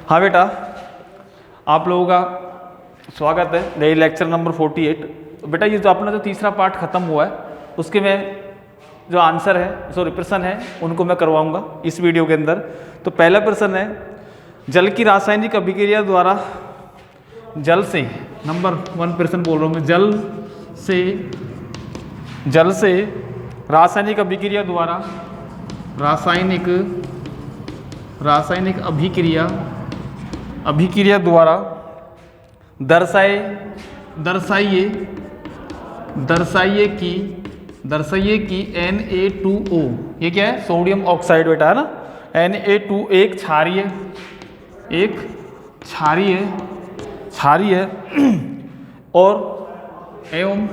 हाँ बेटा, आप लोगों का स्वागत है नई लेक्चर नंबर 48। तो बेटा ये जो अपना जो तीसरा पार्ट खत्म हुआ है उसके में जो आंसर है, जो प्रश्न है, उनको मैं करवाऊंगा इस वीडियो के अंदर। तो पहला प्रश्न है, जल की रासायनिक अभिक्रिया द्वारा, जल से, नंबर 1 प्रश्न बोल रहा हूँ मैं, जल से रासायनिक अभिक्रिया द्वारा, रासायनिक अभिक्रिया द्वारा दर्शाइए कि Na2O, ये क्या है? सोडियम ऑक्साइड बेटा, है ना। Na2 एक क्षारीय और एवं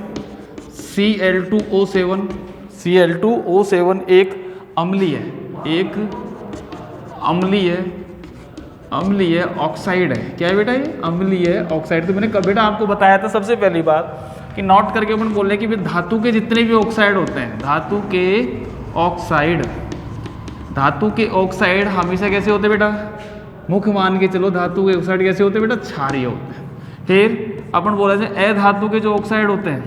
Cl2O7 एक अम्लीय ऑक्साइड है। क्या है बेटा? ये अम्लीय ऑक्साइड। तो मैंने कब बेटा आपको बताया था सबसे पहली बात कि नोट करके अपन बोल रहे कि धातु के जितने भी ऑक्साइड होते हैं, धातु के ऑक्साइड हमेशा कैसे होते हैं बेटा? मुख्य मान के चलो, धातु के ऑक्साइड कैसे होते हैं बेटा? क्षारीय होते हैं। फिर अपन बोला जाए अधातु के जो ऑक्साइड होते हैं,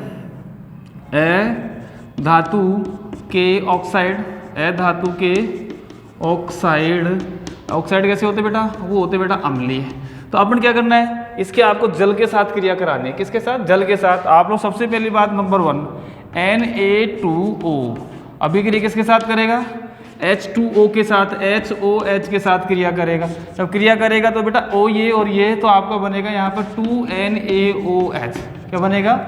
अधातु के ऑक्साइड कैसे होते बेटा? वो होते बेटा अम्लीय। तो अपन क्या करना है, इसके आपको जल के साथ क्रिया करानी है। किसके साथ? जल के साथ। आप लोग सबसे पहली बात नंबर 1, Na2O अभिक्रिया किसके साथ करेगा? H2O के साथ, HOH के साथ क्रिया करेगा। जब क्रिया करेगा तो बेटा O ये और ये, तो आपका बनेगा यहाँ पर 2NaOH। क्या बनेगा?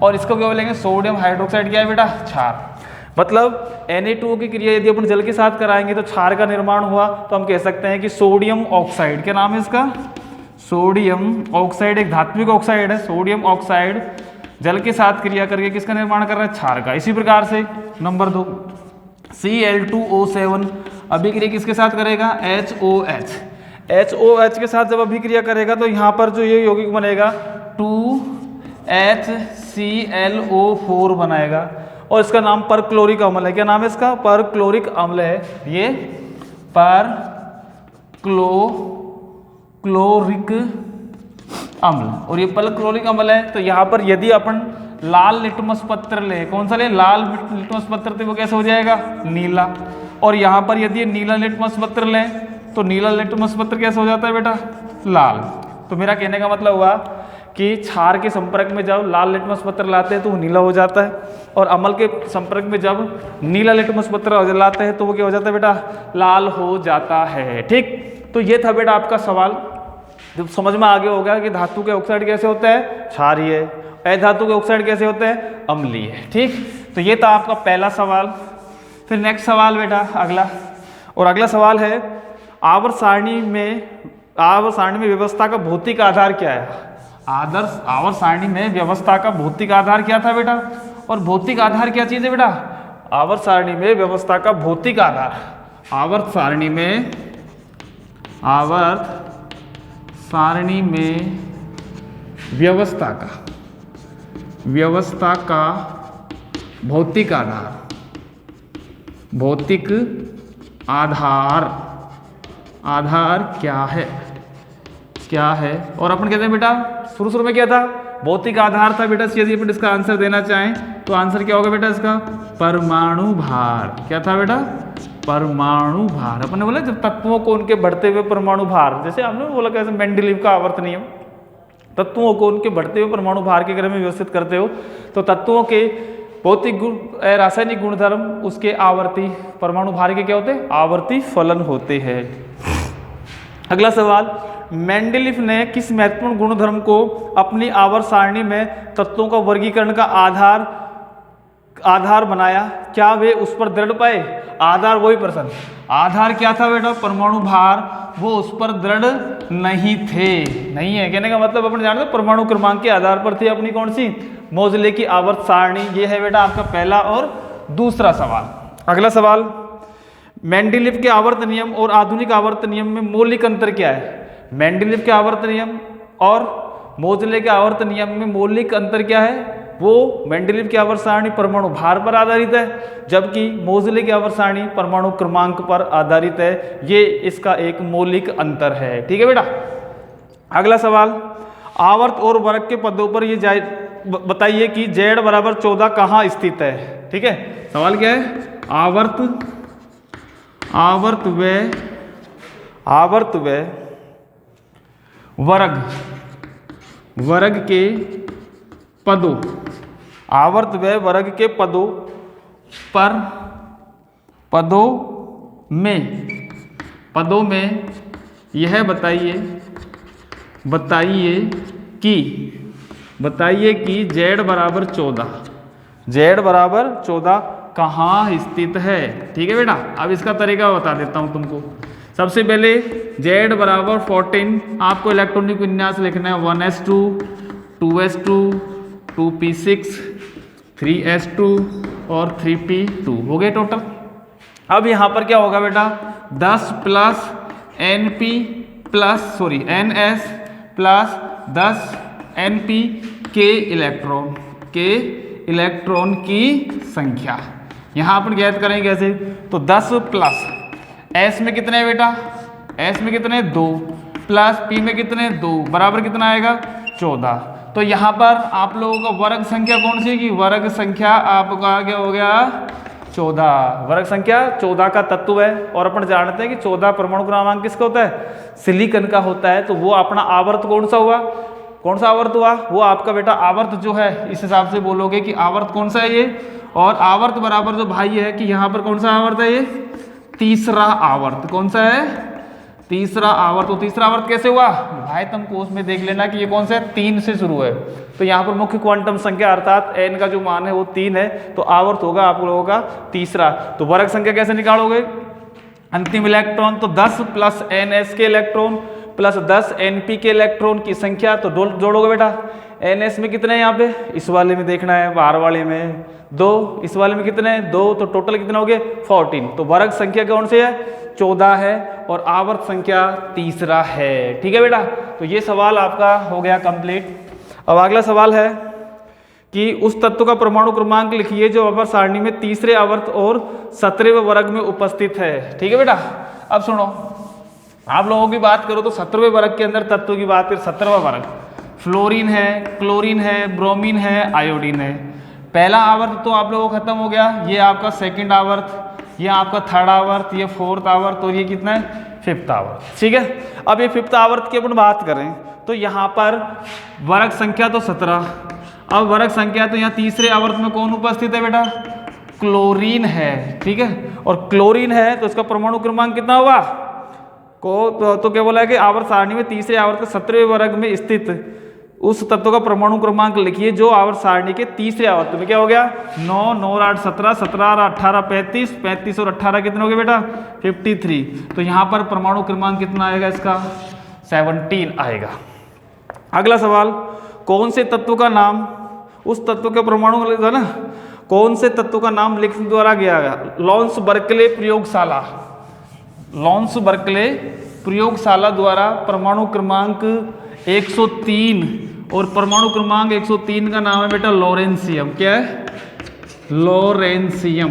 और इसको क्या बोलेंगे? Sodium hydroxide. क्या है बेटा? क्षार। मतलब Na2O की क्रिया यदि अपन जल के साथ कराएंगे तो क्षार का निर्माण हुआ, तो हम कह सकते हैं कि सोडियम ऑक्साइड, क्या नाम है इसका? सोडियम ऑक्साइड एक धात्विक ऑक्साइड है। सोडियम ऑक्साइड जल के साथ क्रिया करके किसका निर्माण कर रहा है? क्षार का। इसी प्रकार से नंबर 2, Cl2O7 अभिक्रिया किसके साथ करेगा? HOH के साथ जब अभिक्रिया करेगा तो यहाँ पर जो ये यौगिक बनेगा 2HClO4 बनाएगा और इसका नाम परक्लोरिक अम्ल है। क्या नाम है इसका? परक्लोरिक अम्ल है। ये परक्लोरिक अम्ल, और ये परक्लोरिक अम्ल है। तो यहाँ पर यदि अपन लाल लिटमस पत्र ले, कौन सा ले? लाल लिटमस पत्र, तो वो कैसे हो जाएगा? नीला। और यहाँ पर यदि नीला लिटमस पत्र ले तो नीला लिटमस पत्र कैसे हो जाता है बेटा? लाल। तो मेरा कहने का मतलब हुआ कि क्षार के संपर्क में जब लाल लिटमस पत्र लाते हैं तो वो नीला हो जाता है, और अम्ल के संपर्क में जब नीला लिटमस पत्र लाते हैं तो वो क्या हो जाता है बेटा? लाल हो जाता है। ठीक, तो ये था बेटा आपका सवाल। जब समझ में आ गया होगा कि धातु के ऑक्साइड कैसे होते हैं? क्षारीय। अधातु के ऑक्साइड कैसे होते हैं? अम्लीय। ठीक, तो ये था आपका पहला सवाल। फिर नेक्स्ट सवाल बेटा अगला, और अगला सवाल है, आवर्त सारणी में व्यवस्था का भौतिक आधार क्या है? आदर्श आवर्त सारणी में व्यवस्था का भौतिक आधार क्या था बेटा? और भौतिक आधार क्या चीज है बेटा? आवर्त सारणी में व्यवस्था का भौतिक आधार, आवर्त सारणी में व्यवस्था का भौतिक आधार क्या है? और अपन कहते हैं बेटा, शुरू में क्या था? भौतिक आधार था बेटा। यदि अपन इसका आंसर देना चाहें तो आंसर क्या होगा बेटा इसका? परमाणु भार। क्या था बेटा? परमाणु भार। अपन ने बोला जब तत्वों को उनके बढ़ते हुए परमाणु भार, जैसे हमने बोला कैसे मेंडलीव का आवर्त नियम, तत्वों को उनके बढ़ते हुए परमाणु भार के क्रम में व्यवस्थित करते हो, तो तत्वों के भौतिक गुण, रासायनिक गुणधर्म उसके आवर्ती परमाणु भार के क्या होते हैं? आवर्ती फलन होते हैं। अगला सवाल, मेंडलीव ने किस महत्वपूर्ण गुणधर्म को अपनी आवर्त सारणी में तत्वों का वर्गीकरण का आधार बनाया? क्या वे उस पर दृढ़ पाए? आधार, वही प्रश्न, आधार क्या था बेटा? परमाणु भार। वो उस पर दृढ़ नहीं है। कहने का मतलब अपन जानते हैं परमाणु क्रमांक के आधार पर थी अपनी कौन सी? मोजले की आवर्त सारणी। ये है बेटा आपका पहला और दूसरा सवाल। अगला सवाल, मेंडलीव के आवर्त नियम और आधुनिक आवर्त नियम में मौलिक अंतर क्या है? मेंडलीव के आवर्त नियम और मोजले के आवर्त नियम में मौलिक अंतर क्या है? वो मेंडलीव की आवर्त सारणी परमाणु भार पर आधारित है, जबकि मोजले की आवर्त सारणी परमाणु क्रमांक पर आधारित है। ये इसका एक मौलिक अंतर है। ठीक है बेटा। अगला सवाल, आवर्त और वर्ग के पदों पर ये बताइए कि z बराबर 14 कहाँ स्थित है। ठीक है, सवाल क्या है, आवर्त व वर्ग के पदों, आवर्त व वर्ग के पदों में यह बताइए कि z बराबर 14 कहाँ स्थित है। ठीक है बेटा। अब इसका तरीका बता देता हूँ तुमको। सबसे पहले z बराबर 14, आपको इलेक्ट्रॉनिक विन्यास लिखना है 1s2 2s2 2p6 3s2 और 3p2 हो गए टोटल। अब यहाँ पर क्या होगा बेटा, 10 प्लस ns प्लस 10 np के इलेक्ट्रॉन की संख्या। यहाँ पर ज्ञात करेंगे कैसे, तो 10 प्लस s में कितने हैं बेटा, s में कितने 2 प्लस p में कितने 2 बराबर कितना आएगा 14। तो यहाँ पर आप लोगों का वर्ग संख्या कौन सी है, वर्ग संख्या आपका क्या हो गया 14। वर्ग संख्या 14 का तत्व है और अपन जानते हैं कि 14 परमाणु क्रमांक किसका होता है, सिलिकॉन का होता है। तो वो अपना आवर्त कौन सा हुआ, कौन सा आवर्त हुआ, वो आपका बेटा आवर्त जो है, इस हिसाब से बोलोगे कि आवर्त कौन सा है ये, और आवर्त बराबर जो भाई है कि यहाँ पर कौन सा आवर्त है, ये तीसरा आवर्त। कौन सा है, तीसरा आवर्त। तो तीसरा आवर्त कैसे हुआ भाई, तुम कोर्स में देख लेना कि ये कौन सा है, 3 से शुरू है। तो यहाँ पर मुख्य क्वांटम संख्या अर्थात n का जो मान है वो 3 है, तो आवर्त होगा आप लोगों का तीसरा। तो वर्ग संख्या कैसे निकालोगे, अंतिम इलेक्ट्रॉन तो 10 प्लस ns के इलेक्ट्रॉन प्लस 10 np के इलेक्ट्रॉन की संख्या, तो जोड़ोगे बेटा। ns में कितने हैं यहाँ पे, इस वाले में देखना है, बाहर वाले में 2, इस वाले में कितने हैं 2, तो टोटल कितने हो गए 14। तो वर्ग संख्या कौन सी है 14 है और आवर्त संख्या तीसरा है। ठीक है बेटा। तो ये सवाल आपका हो गया कंप्लीट। अब अगला सवाल है कि उस तत्व का परमाणु क्रमांक लिखिए जो आवर्त सारणी में तीसरे आवर्त और 17वें वर्ग में उपस्थित है। ठीक है बेटा। अब सुनो, आप लोगों की बात करो तो 17वें वर्ग के अंदर तत्व की बात करें, 17वां वर्ग फ्लोरीन है, क्लोरीन है, ब्रोमीन है, आयोडीन है। पहला आवर्त तो आप लोगों को खत्म हो गया, ये आपका सेकंड आवर्त, ये आपका थर्ड आवर्त, ये फोर्थ आवर्त और ये कितना है फिफ्थ आवर्त। ठीक है। अब ये फिफ्थ आवर्त की अपन बात करें तो यहाँ पर वर्ग संख्या तो 17। अब वर्ग संख्या तो यहाँ तीसरे आवर्त में कौन उपस्थित है बेटा, क्लोरीन है। ठीक है। और क्लोरीन है तो इसका परमाणु क्रमांक कितना हुआ तो क्या बोला है कि आवर्त सारणी में तीसरे आवर्त के 17वें वर्ग में स्थित उस तत्व का परमाणु क्रमांक लिखिए जो आवर्त सारणी के तीसरे आवर्त में क्या हो गया 9, 9 और 8 17, 17 और 18 35, 35 और 18 कितने हो गए बेटा 53। तो यहाँ पर परमाणु क्रमांक कितना आएगा इसका 17 आएगा। अगला सवाल, कौन से तत्व का नाम उस तत्व के परमाणु का ना कौन से तत्व का नाम लिखने द्वारा गया लॉन्स बर्कले प्रयोगशाला, लॉन्स बर्कले प्रयोगशाला द्वारा परमाणु क्रमांक 103 और परमाणु क्रमांक 103 का नाम है बेटा लॉरेंसियम। क्या है लॉरेंसियम,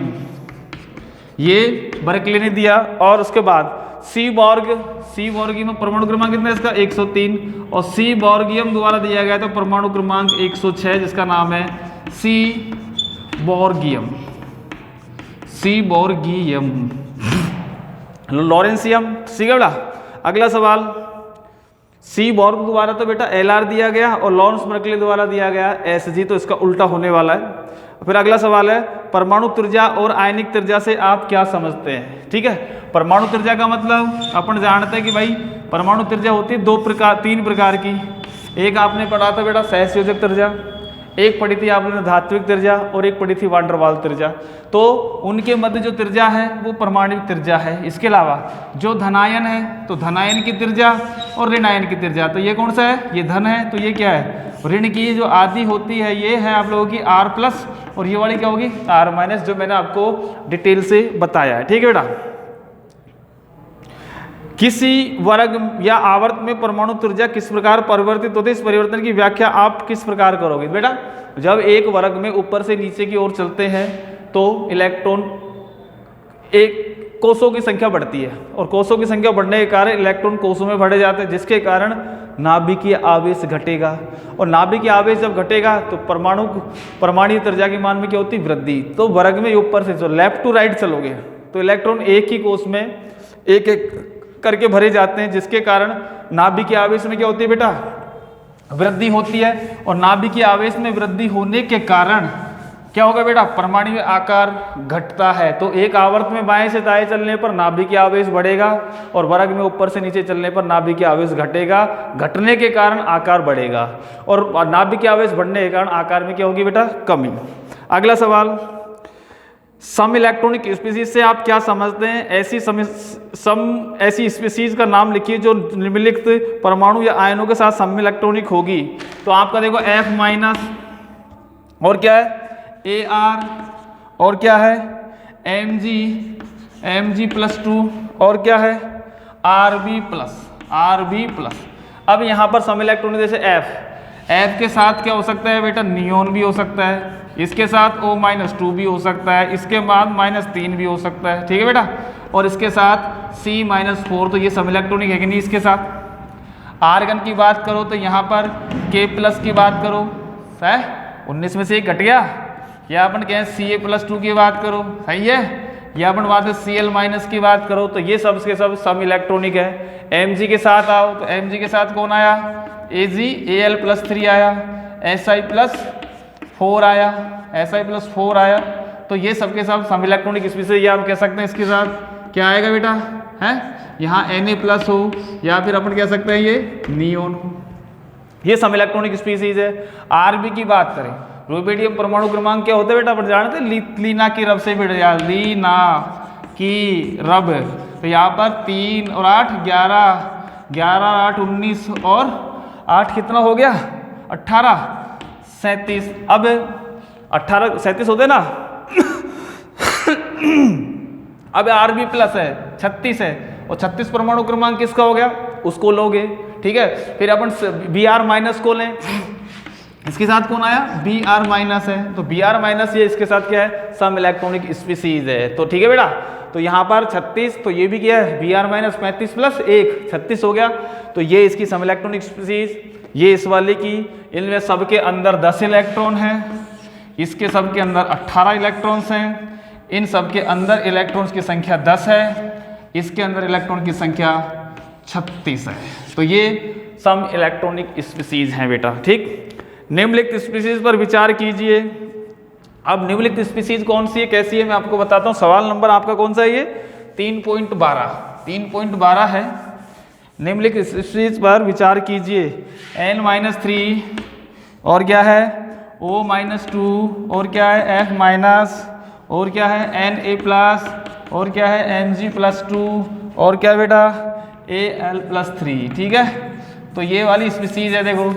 ये बर्कले ने दिया। और उसके बाद सीबॉर्गियम परमाणु क्रमांक कितना है इसका 103 और सीबॉर्गियम द्वारा दिया गया तो परमाणु क्रमांक 106 जिसका नाम है सीबॉर्गियम। लॉरेंसियम। ठीक है बेटा। अगला सवाल, सीबॉर्ग द्वारा तो बेटा LR दिया गया और लॉन्स बर्कले द्वारा दिया गया SG, तो इसका उल्टा होने वाला है। फिर अगला सवाल है परमाणु त्रिज्या और आयनिक त्रिज्या से आप क्या समझते हैं। ठीक है। परमाणु त्रिज्या का मतलब अपन जानते हैं कि भाई परमाणु त्रिज्या होती है 3 प्रकार की। एक आपने पढ़ा था बेटा सहसंयोजक त्रिज्या, एक पढ़ी थी आपने धात्विक त्रिज्या और एक पढ़ी थी वान डेर वाल्स त्रिज्या। तो उनके मध्य जो त्रिज्या है वो परमाणविक त्रिज्या है। इसके अलावा जो धनायन है तो धनायन की त्रिज्या और ऋणायन की त्रिज्या, तो ये कौन सा है ये धन है, तो ये क्या है ऋण की जो आदि होती है ये है आप लोगों की R+ और ये वाली क्या होगी R-, जो मैंने आपको डिटेल से बताया है। ठीक है बेटा। किसी वर्ग या आवर्त में परमाणु त्रिज्या किस प्रकार परिवर्तित होती है, इस परिवर्तन की व्याख्या आप किस प्रकार करोगे बेटा। जब एक वर्ग में ऊपर से नीचे की ओर चलते हैं तो इलेक्ट्रॉन एक कोषों की संख्या बढ़ती है और कोषों की संख्या बढ़ने के कारण इलेक्ट्रॉन कोषों में बढ़े जाते हैं, जिसके कारण नाभिकीय आवेश घटेगा और नाभिकीय आवेश जब घटेगा तो परमाणु त्रिज्या के मान में क्या होती है? वृद्धि। तो वर्ग में ऊपर से जो लेफ्ट टू राइट चलोगे तो इलेक्ट्रॉन एक ही कोष में एक एक करके भरे जाते हैं, जिसके कारण नाभिकीय आवेश में क्या होती है बेटा? वृद्धि होती है। और नाभिकीय आवेश में वृद्धि होने के कारण क्या होगा बेटा? परमाणु आकार घटता है। तो एक आवर्त में बाएं से दाएं चलने पर नाभिकीय आवेश बढ़ेगा और वर्ग में ऊपर से नीचे चलने पर नाभिकीय आवेश घटेगा। घटने के कारण आकार बढ़ेगा और नाभिकीय आवेश बढ़ने के कारण आकार में क्या होगी बेटा? कमी। अगला सवाल, सम इलेक्ट्रॉनिक स्पीसीज से आप क्या समझते हैं? ऐसी स्पीसीज का नाम लिखिए जो निम्नलिखित परमाणु या आयनों के साथ सम इलेक्ट्रॉनिक होगी। तो आपका देखो F माइनस और क्या है? AR और क्या है? Mg+2 और क्या है? Rb plus. अब यहाँ पर सम इलेक्ट्रॉनिक जैसे F के साथ क्या हो सकता है बेटा? नियोन भी हो सकता है, इसके साथ O-2 भी हो सकता है, इसके बाद -3 भी हो सकता है, ठीक है बेटा। और इसके साथ C-4, तो ये सम इलेक्ट्रॉनिक है कि नहीं? इसके साथ आर्गन की बात करो तो यहाँ पर K+ की बात करो है, 19 में से एक घट गया। या अपन कहें Ca+2 की बात करो, सही है। या अपन बात है Cl- की बात करो, तो ये सब के सब सम इलेक्ट्रॉनिक है। Mg के साथ आओ तो Mg के साथ कौन आया? Ag, Al+3 आया, Si+4 आया, Si+4 आया। तो ये सब के सब सम इलेक्ट्रॉनिक स्पीसीज, ये आप कह सकते हैं इसके साथ क्या आएगा बेटा? है यहाँ Na+ हो या फिर अपन कह सकते हैं ये नियोन हो। ये सम इलेक्ट्रॉनिक स्पीसीज है। Rb की बात करें, रुबिडियम परमाणु क्रमांक क्या होता है बेटा? अपन जानते हैं लीना की रब से बेटा, लीना की रब। तो यहाँ पर 3 और 8 11 8 19 और 8 कितना हो गया? 18 37। अब 18 37 होते ना। अब Rb+ है 36 है और 36 परमाणु क्रमांक किसका हो गया? उसको लोगे, ठीक है। फिर अपन Br- को लें, इसके साथ कौन आया? Br- है, तो Br- ये इसके साथ क्या है? सम इलेक्ट्रॉनिक स्पीसीज है। तो ठीक है बेटा, तो यहाँ पर 36, तो ये भी क्या है? Br- 35 + 1 36 हो गया। तो ये इसकी सम इलेक्ट्रॉनिक स्पीसीज, ये इस वाले की, इनमें सबके अंदर 10 इलेक्ट्रॉन हैं, इसके सबके अंदर 18 इलेक्ट्रॉन्स हैं, इन सबके अंदर इलेक्ट्रॉन्स की संख्या 10 है, इसके अंदर इलेक्ट्रॉन की संख्या 36 है। तो ये सम इलेक्ट्रॉनिक स्पीसीज हैं बेटा, ठीक। निम्नलिखित स्पीसीज पर विचार कीजिए। अब निम्नलिखित स्पीसीज कौन सी है, कैसी है, मैं आपको बताता हूँ। सवाल नंबर आपका कौन सा है? ये 3.12 है। निम्नलिखित स्पीसीज पर विचार कीजिए। N-3 और क्या है? O-2 और क्या है? F- और क्या है? Na+ और क्या है? Mg+2 और क्या बेटा? Al+3, ठीक है। तो ये वाली स्पीसीज है, देखो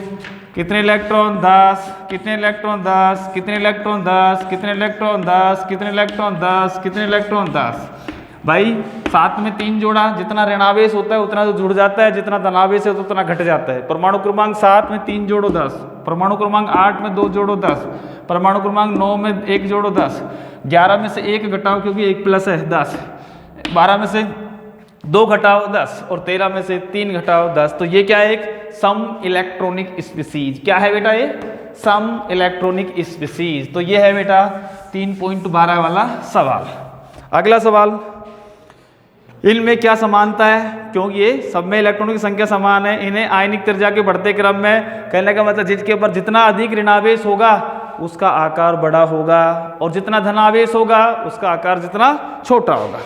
कितने इलेक्ट्रॉन? 10, कितने इलेक्ट्रॉन? 10, कितने इलेक्ट्रॉन? 10, कितने इलेक्ट्रॉन? 10, कितने इलेक्ट्रॉन? 10, कितने इलेक्ट्रॉन? 10। भाई साथ में 3 जोड़ा, जितना ऋणावेश होता है उतना तो जुड़ जाता है, जितना धनावेश है उतना घट जाता है। परमाणु क्रमांक 7 में 3 जोड़ो 10, परमाणु क्रमांक 8 में 2 जोड़ो 10, परमाणु क्रमांक 9 में 1 जोड़ो 10, 11 में से 1 घटाओ क्योंकि 1+ है 10, 12 में से 2 घटाओ 10 और 13 में से 3 घटाओ 10। तो ये क्या है? एक सम इलेक्ट्रॉनिक स्पीसीज। क्या है बेटा? ये सम इलेक्ट्रॉनिक स्पीसीज। तो ये है बेटा 3.12 वाला सवाल। अगला सवाल, इनमें क्या समानता है? क्योंकि ये सब में इलेक्ट्रॉनों की संख्या समान है, इन्हें आयनिक त्रिज्या के बढ़ते क्रम में, कहने का मतलब जिसके ऊपर जितना अधिक ऋणावेश होगा उसका आकार बड़ा होगा और जितना धनावेश होगा उसका आकार जितना छोटा होगा।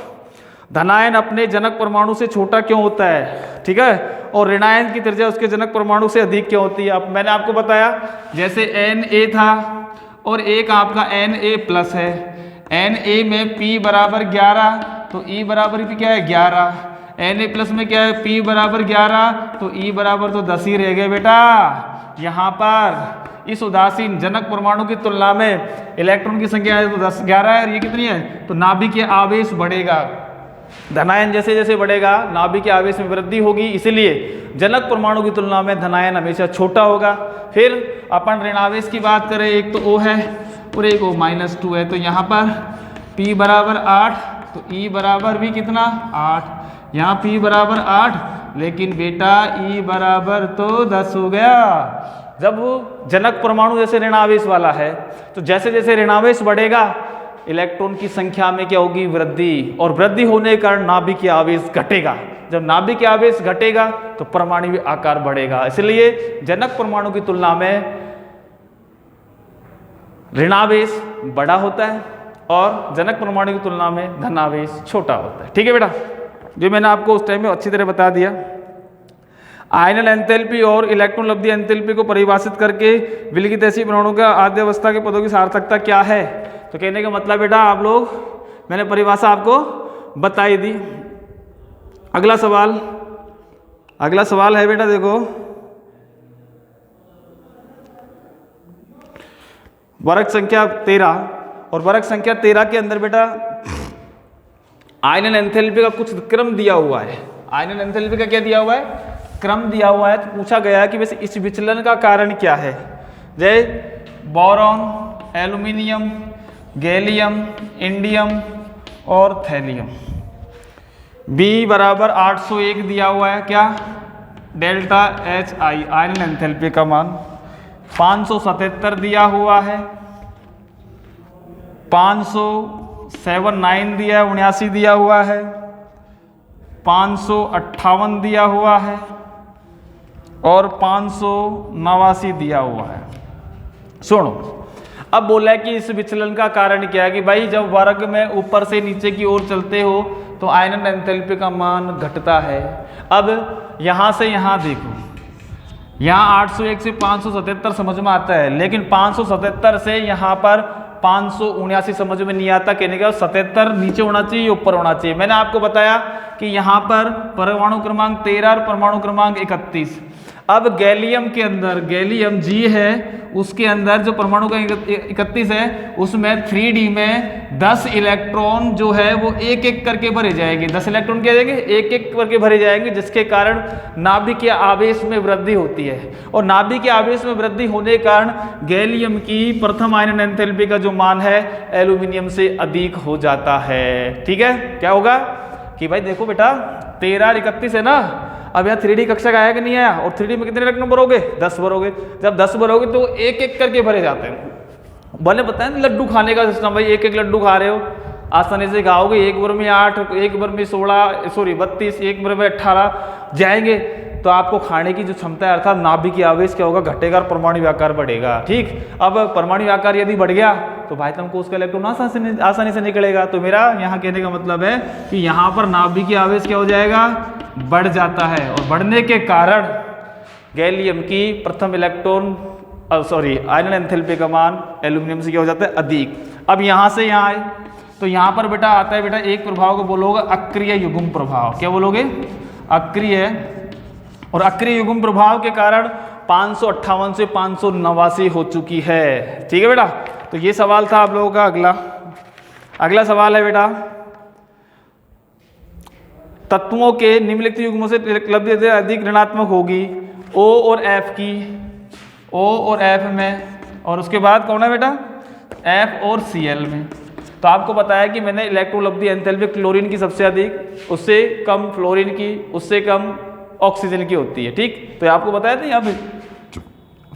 धनायन अपने जनक परमाणु से छोटा क्यों होता है? ठीक है। और ऋणायन की त्रिज्या उसके जनक परमाणु से अधिक क्यों होती है? अब मैंने आपको बताया, जैसे Na था और एक आपका Na+ है, Na में P बराबर 11 तो E बराबर भी क्या है? 11। Na+ में क्या है? P बराबर 11 तो E बराबर तो 10 ही रह गए बेटा। यहाँ पर इस उदासीन जनक परमाणु की तुलना में इलेक्ट्रॉन की संख्या है तो 11 है और ये कितनी है? तो नाभिकीय आवेश बढ़ेगा। धनायन जैसे जैसे बढ़ेगा नाभिकीय आवेश में वृद्धि होगी, इसलिए जनक परमाणु की तुलना में धनायन हमेशा छोटा होगा। फिर अपन ऋणावेश की बात करें, एक तो O है और एक O -2 है, तो यहाँ पर P बराबर 8, तो E बराबर भी कितना 8, यहाँ P बराबर 8, लेकिन बेटा E बराबर तो 10 हो गया। जब वो जनक परमाणु जैसे ऋणावेश वाला है, तो जैसे जैसे ऋणावेश बढ़ेगा इलेक्ट्रॉन की संख्या में क्या होगी, वृद्धि, और वृद्धि होने के कारण नाभिकीय आवेश घटेगा। जब नाभिकीय आवेश घटेगा तो परमाणु आकार बढ़ेगा। इसलिए जनक परमाणु की तुलना में ऋणावेश बड़ा होता है और जनक परमाणु की तुलना में धनावेश छोटा होता है। ठीक है बेटा, जो मैंने आपको उस टाइम में अच्छी तरह बता दिया। आयनल एंथैल्पी और इलेक्ट्रॉन लब्धि एंथैल्पी को परिभाषित करके विलगित ऐसी परमाणु का आद्यावस्था के पदों की सार्थकता क्या है, तो कहने का मतलब बेटा आप लोग, मैंने परिभाषा आपको बताई दी। अगला सवाल है बेटा, देखो वर्ग संख्या 13, और वर्ग संख्या 13 के अंदर बेटा आयनल एंथैल्पी का कुछ क्रम दिया हुआ है। आयनल एंथैल्पी का क्या दिया हुआ है, क्रम दिया हुआ है। तो पूछा गया कि वैसे इस विचलन का कारण क्या है। जय बोरॉन, एल्यूमिनियम, गैलियम, इंडियम और थैलियम। B बराबर 801 दिया हुआ है, क्या डेल्टा HI आयनल एंथैल्पी का मान 577 दिया हुआ है, 579 दिया है, 79 दिया हुआ है, 558 दिया हुआ है और 589 दिया हुआ है। सुनो, अब बोला है कि इस विचलन का कारण क्या है कि भाई जब वर्ग में ऊपर से नीचे की ओर चलते हो तो आयनल एंथैल्पी का मान घटता है। अब यहाँ से यहाँ देखो, यहाँ 801 से 577 समझ में आता है, लेकिन 577 से यहाँ पर 579 समझ में नहीं आता। कहने का 77 नीचे होना चाहिए, ऊपर होना चाहिए। मैंने आपको बताया कि यहाँ पर परमाणु क्रमांक 13 और परमाणु क्रमांक 31। अब गैलियम के अंदर, गैलियम G है, उसके अंदर जो परमाणु का 31 है, उसमें 3D में 10 इलेक्ट्रॉन जो है वो एक एक करके भरे जाएंगे। 10 इलेक्ट्रॉन क्या जाएंगे, एक एक करके भरे जाएंगे, जिसके कारण नाभिकीय आवेश में वृद्धि होती है। और नाभिकीय आवेश में वृद्धि होने के कारण गैलियम की प्रथम आयनन एंथैल्पी का जो मान है एल्यूमिनियम से अधिक हो जाता है। ठीक है, क्या होगा कि भाई देखो बेटा 13 और 31 है ना, अब यहाँ 3D कक्षा का आया कि नहीं आया, और 3D में कितने इलेक्ट्रॉन भरोगे, 10 भरोगे। जब 10 भरोगे तो एक एक करके भरे जाते हैं। भले पता है लड्डू खाने का सिस्टम, भाई एक एक लड्डू खा रहे हो, आसानी से खाओगे। एक बार में 8, एक बार में 32, एक बार में 18 जाएंगे, तो आपको खाने की जो क्षमता है अर्थात नाभिकीय आवेश क्या होगा, घटेगा और परमाणु आकार बढ़ेगा। ठीक, अब परमाणु आकार यदि बढ़ गया तो भाई तुमको उसका इलेक्ट्रॉन आसानी से निकलेगा। तो मेरा यहाँ कहने का मतलब है कि यहाँ पर नाभिकीय आवेश क्या हो जाएगा, बढ़ जाता है, और बढ़ने के कारण गैलियम की प्रथम आयनल एंथैल्पी का मान एल्यूमिनियम से क्या हो जाता है, अधिक। अब यहाँ से यहाँ आए तो यहाँ पर बेटा आता है बेटा एक प्रभाव को बोलोगे अक्रिय युग्म प्रभाव। क्या बोलोगे, अक्रिय। और अक्रिय युग्म प्रभाव के कारण 558 से 589 हो चुकी है। ठीक है बेटा, तो ये सवाल था आप लोगों का। अगला सवाल है बेटा, तत्वों के निम्नलिखित युग्मों से लब्धि अधिक ऋणात्मक होगी O और F की, O और F में, और उसके बाद कौन है बेटा, F और Cl में। तो आपको बताया कि मैंने इलेक्ट्रोलब्धि एंथैल्पी क्लोरीन की सबसे अधिक, उससे कम फ्लोरीन की, उससे कम ऑक्सीजन की होती है। ठीक, तो आपको बताया था यहाँ पे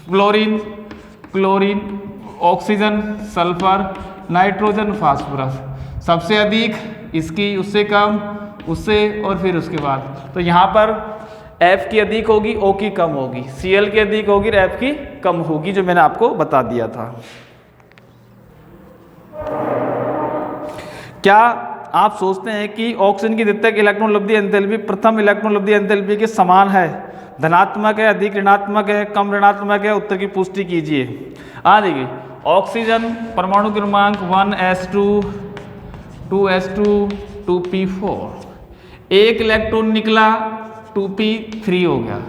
fluorine, chlorine, oxygen, sulphur, nitrogen, phosphorus, सबसे अधिक इसकी, उससे कम, उससे, और फिर उसके बाद। तो यहाँ पर F की अधिक होगी, O की कम होगी, Cl की अधिक होगी, F की कम होगी, जो मैंने आपको बता दिया था। क्या आप सोचते हैं कि ऑक्सीजन की द्वितीयक इलेक्ट्रॉन लब्धि एंथैल्पी प्रथम इलेक्ट्रॉन लब्धि एंथैल्पी के समान है, धनात्मक है, अधिक ऋणात्मक है, कम ऋणात्मक है? उत्तर की पुष्टि कीजिए। देखिए ऑक्सीजन परमाणु क्रमांक 1s2 2s2 2p4, एक इलेक्ट्रॉन निकला 2p3 हो गया,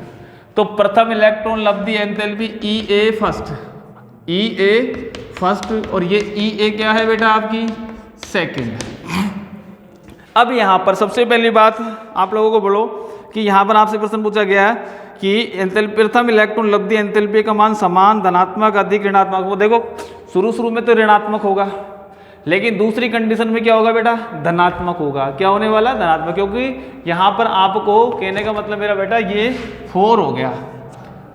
तो प्रथम इलेक्ट्रॉन लब्धि एंथैल्पी EA फर्स्ट, और ये EA क्या है बेटा आपकी सेकंड। अब यहाँ पर सबसे पहली बात आप लोगों को बोलो कि यहाँ पर आपसे प्रश्न पूछा गया है कि एंथैल्पी प्रथम इलेक्ट्रॉन लब्धि एंथैल्पी का मान समान धनात्मक अधिक ऋणात्मक। वो देखो शुरू में तो ऋणात्मक होगा, लेकिन दूसरी कंडीशन में क्या होगा बेटा, धनात्मक होगा। क्या होने वाला, धनात्मक, क्योंकि यहाँ पर आपको कहने का मतलब मेरा बेटा ये 4 हो गया।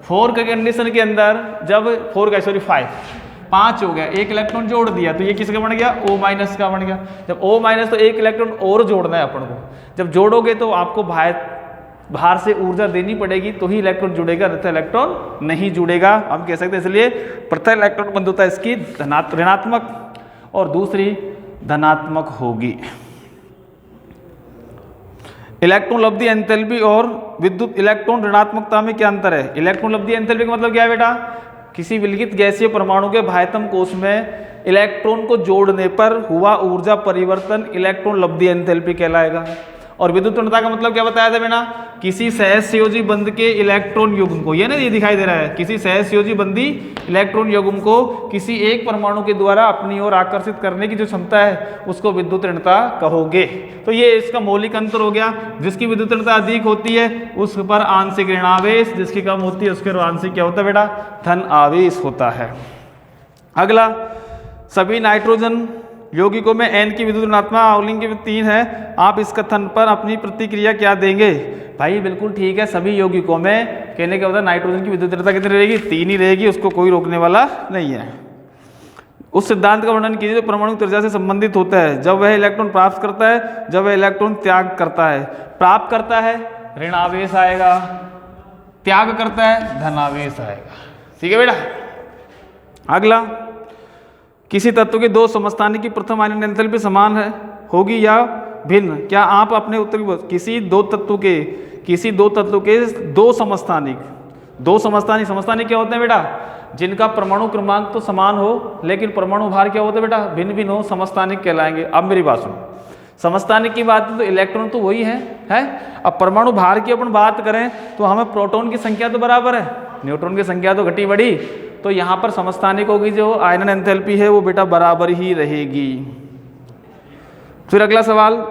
4 के कंडीशन के अंदर जब 5 हो गया, एक इलेक्ट्रॉन जोड़ दिया तो ये किसका बन गया, O माइनस का बन गया। जब O माइनस तो एक इलेक्ट्रॉन और जोड़ना है अपन को, जब जोड़ोगे तो आपको बाहर से ऊर्जा देनी पड़ेगी तो ही इलेक्ट्रॉन जुड़ेगा, नहीं तो इलेक्ट्रॉन नहीं जुड़ेगा, हम कह सकते हैं। इसलिए प्रथम इलेक्ट्रॉन बंधुता इसकी ऋणात्मक और दूसरी धनात्मक होगी। इलेक्ट्रॉन लब्धि एंथैल्पी और विद्युत इलेक्ट्रॉन ऋणात्मकता में क्या अंतर है। इलेक्ट्रॉन लब्धि एंथैल्पी का मतलब क्या है बेटा, किसी विलगित गैसीय परमाणु के बाह्यतम कोश में इलेक्ट्रॉन को जोड़ने पर हुआ ऊर्जा परिवर्तन इलेक्ट्रॉन लब्धि एंथैल्पी कहलाएगा। और विद्युत ऋणता का मतलब क्या बताया था बेटा, किसी सहसंयोजी बंध के इलेक्ट्रॉन युग्म को, ये ना ये दिखाई दे रहा है, किसी सहसंयोजी बंधी इलेक्ट्रॉन युग्म को किसी एक परमाणु के द्वारा अपनी ओर आकर्षित करने की जो क्षमता है उसको विद्युत ऋणता कहोगे। तो ये इसका मौलिक अंतर हो गया। जिसकी विद्युत ऋणता अधिक होती है उस पर आंशिक ऋणावेश, जिसकी कम होती है उसके आंशिक क्या होता है बेटा, धन आवेश होता है। अगला, सभी नाइट्रोजन यौगिकों में N की विद्युत ऋणात्मक आवेश की 3 है, आप इस कथन पर अपनी प्रतिक्रिया क्या देंगे। भाई बिल्कुल ठीक है, सभी यौगिकों में कहने का मतलब नाइट्रोजन की विद्युत ऋणता कितनी रहेगी, 3 ही रहेगी, उसको कोई रोकने वाला नहीं है। उस सिद्धांत का वर्णन कीजिए जो परमाणु ऊर्जा से संबंधित होता है, जब वह इलेक्ट्रॉन प्राप्त करता है, जब वह इलेक्ट्रॉन त्याग करता है। प्राप्त करता है ऋणावेश आएगा, त्याग करता है धनावेश आएगा। ठीक है बेटा। अगला, किसी तत्व के 2 समस्थानिक की प्रथम आयनन एंथैल्पी समान है होगी या भिन्न। क्या आप अपने उत्तर की किसी दो तत्व के 2 समस्थानिक क्या होते हैं बेटा, जिनका परमाणु क्रमांक तो समान हो लेकिन परमाणु भार क्या होता है बेटा, भिन्न भिन्न हो, समस्थानिक कहलाएंगे। अब मेरी बात सुनो, समस्थानिक की बात है तो इलेक्ट्रॉन तो वही है। अब परमाणु भार की अपन बात करें तो हमें प्रोटॉन की संख्या तो बराबर है, न्यूट्रॉन की संख्या तो घटी बढ़ी, तो यहाँ पर समस्थानिक होगी जो आयनन एंथैल्पी है वो बेटा बराबर ही रहेगी। फिर अगला सवाल,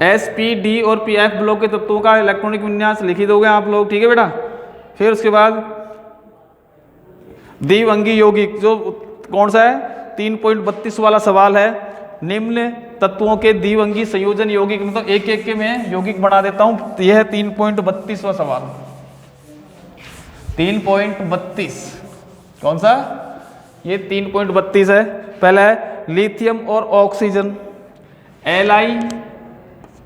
S, P, D और Pf ब्लॉक के तत्वों का इलेक्ट्रॉनिक विन्यास लिखी दोगे आप लोग, ठीक है बेटा। फिर उसके बाद द्विअंगी यौगिक जो कौन सा है, 3.32 वाला सवाल है, निम्न तत्वों के द्विअंगी संयोजन यौगिक, मतलब एक एक के मैं यौगिक बना देता हूं। यह है 3.32वां सवाल, 3.32 कौन सा, ये 3.32 है। पहला है लिथियम और ऑक्सीजन, Li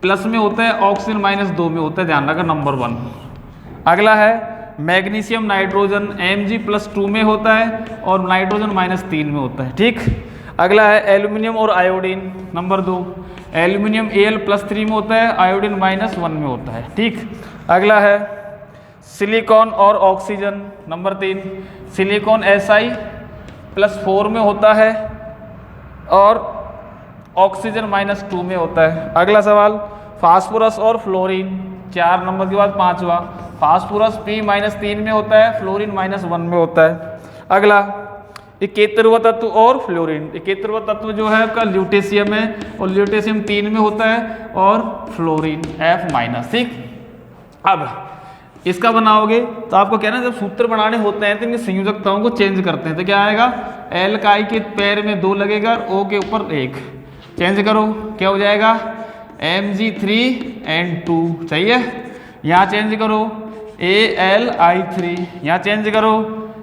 प्लस में होता है, ऑक्सीजन -2 में होता है, ध्यान रखना नंबर 1। अगला है मैग्नीशियम नाइट्रोजन, Mg+2 में होता है और नाइट्रोजन -3 में होता है, ठीक। अगला है एल्यूमिनियम और आयोडीन, नंबर 2, एल्यूमिनियम Al+3 में होता है, आयोडीन -1 में होता है, ठीक। अगला है सिलिकॉन और ऑक्सीजन, नंबर 3, सिलिकॉन Si+4 में होता है और ऑक्सीजन -2 में होता है। अगला सवाल, फास्फोरस और फ्लोरीन, 4 नंबर के बाद 5वां, फास्फोरस P-3 में होता है, फ्लोरीन -1 में होता है। अगला, इकेतरवा तत्व और फ्लोरीन, इकेतरवा तत्व जो है आपका ल्यूटेशियम है और ल्यूटेशियम 3 में होता है और फ्लोरीन F-, ठीक। अब इसका बनाओगे तो आपको क्या ना, जब सूत्र बनाने होते हैं तो इनकी संयोजकताओं को चेंज करते हैं, तो क्या आएगा, L का I के पैर में 2 लगेगा और O के ऊपर 1, चेंज करो क्या हो जाएगा, Mg3N2, सही है। यहाँ चेंज करो AlI3, यहाँ चेंज करो,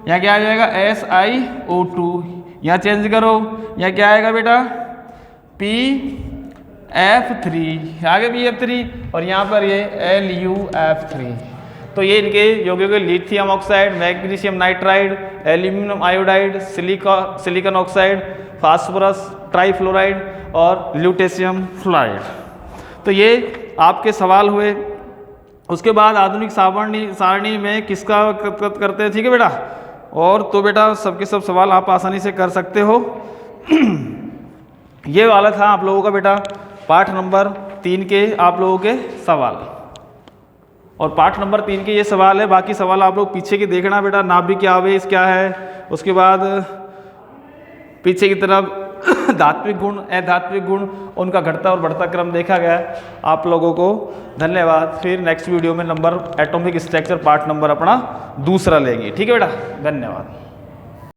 यहाँ क्या आ जाएगा SiO2, यहाँ चेंज करो, यहाँ क्या आएगा बेटा PF3, आगे PF3 और यहाँ पर ये LuF3। तो ये इनके यौगिकों के lithium oxide, magnesium nitride, aluminium iodide, silicon oxide, phosphorus trifluoride और ल्यूटेशियम फ्लोराइड। तो ये आपके सवाल हुए। उसके बाद आधुनिक सारणी में किसका करते हैं, ठीक है बेटा। और तो बेटा सबके सब सवाल आप आसानी से कर सकते हो। ये वाला था आप लोगों का बेटा पाठ नंबर 3 के आप लोगों के सवाल, और पाठ नंबर 3 के ये सवाल है। बाकी सवाल आप लोग पीछे की देखना बेटा, नाभिक आवेश क्या है, उसके बाद पीछे की तरफ धात्विक गुण, अधात्विक गुण, उनका घटता और बढ़ता क्रम देखा गया है। आप लोगों को धन्यवाद। फिर नेक्स्ट वीडियो में number atomic structure part number अपना दूसरा लेंगे। ठीक है बेटा, धन्यवाद।